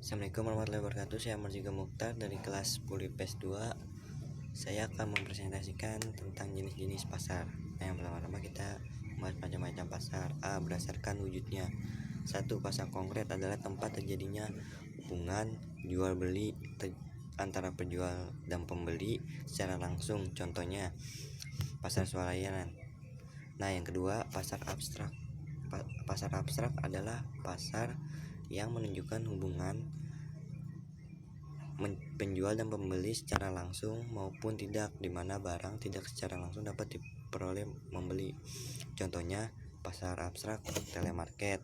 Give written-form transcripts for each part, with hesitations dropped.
Assalamualaikum warahmatullahi wabarakatuh. Saya Marziga Mukhtar dari kelas 10 IPS 2. Saya akan mempresentasikan tentang jenis-jenis pasar. Yang pertama-tama kita bahas macam-macam pasar. A. Berdasarkan wujudnya. 1. Pasar konkret adalah tempat terjadinya hubungan jual beli antara penjual dan pembeli secara langsung. Contohnya pasar swalayan. Nah, yang kedua, pasar abstrak. Pasar abstrak adalah pasar yang menunjukkan hubungan penjual dan pembeli secara langsung maupun tidak, di mana barang tidak secara langsung dapat diperoleh membeli. Contohnya pasar abstrak, telemarket,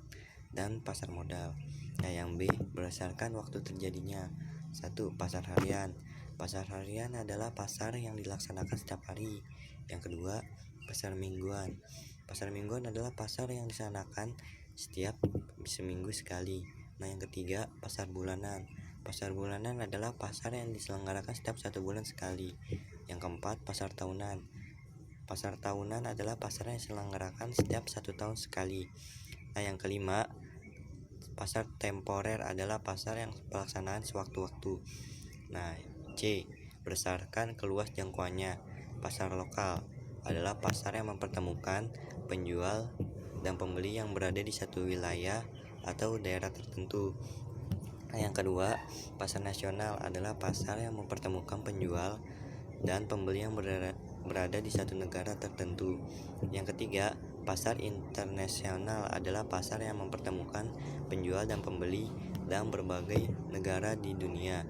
dan pasar modal. Nah, yang B, berdasarkan waktu terjadinya. 1. Pasar harian. Pasar harian adalah pasar yang dilaksanakan setiap hari. Yang kedua, pasar mingguan. Pasar mingguan adalah pasar yang dilaksanakan setiap seminggu sekali. Nah, yang ketiga, pasar bulanan. Pasar bulanan adalah pasar yang diselenggarakan setiap 1 bulan sekali. Yang keempat, pasar tahunan. Pasar tahunan adalah pasar yang diselenggarakan setiap 1 tahun sekali. Nah, yang kelima, pasar temporer adalah pasar yang pelaksanaan sewaktu-waktu. Nah, C, berdasarkan keluas jangkauannya. Pasar lokal adalah pasar yang mempertemukan penjual dan pembeli yang berada di satu wilayah atau daerah tertentu. Nah, yang kedua, pasar nasional adalah pasar yang mempertemukan penjual dan pembeli yang berada di satu negara tertentu. Yang ketiga, pasar internasional adalah pasar yang mempertemukan penjual dan pembeli dalam berbagai negara di dunia.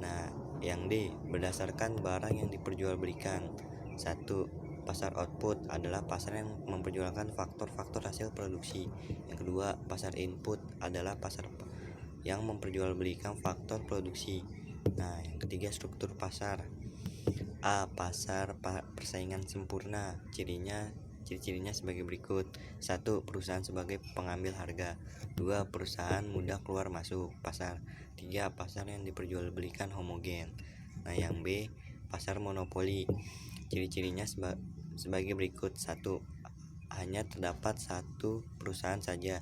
Nah, yang D, berdasarkan barang yang diperjualbelikan. 1. Pasar output adalah pasar yang memperjualkan faktor-faktor hasil produksi. Yang kedua, pasar input adalah pasar yang memperjualbelikan faktor produksi. Nah, yang ketiga, struktur pasar. A. Pasar persaingan sempurna. Ciri-cirinya sebagai berikut. 1. Perusahaan sebagai pengambil harga. 2. Perusahaan mudah keluar masuk pasar. 3. Pasar yang diperjualbelikan homogen. Nah, yang B, pasar monopoli. Ciri-cirinya sebagai berikut. 1. Hanya terdapat satu perusahaan saja.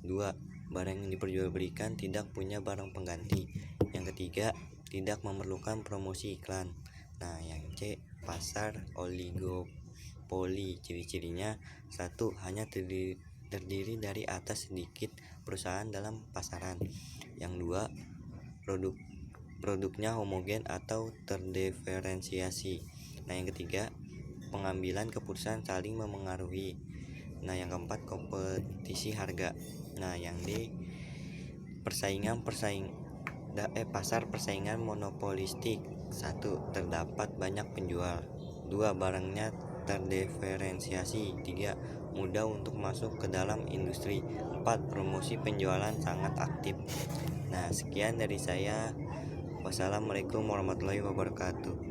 2. Barang yang diperjualbelikan tidak punya barang pengganti. Yang ketiga, tidak memerlukan promosi iklan. Nah, yang C, pasar oligopoli. Ciri-cirinya. 1. Hanya terdiri dari atas sedikit perusahaan dalam pasaran. Yang 2, produknya homogen atau terdiferensiasi. Nah, yang ketiga, pengambilan keputusan saling memengaruhi. Nah, yang keempat, kompetisi harga. Nah, yang D, pasar persaingan monopolistik. 1. Terdapat banyak penjual. 2. Barangnya terdiferensiasi. 3. Mudah untuk masuk ke dalam industri. 4. Promosi penjualan sangat aktif. Nah, sekian dari saya. Wassalamualaikum warahmatullahi wabarakatuh.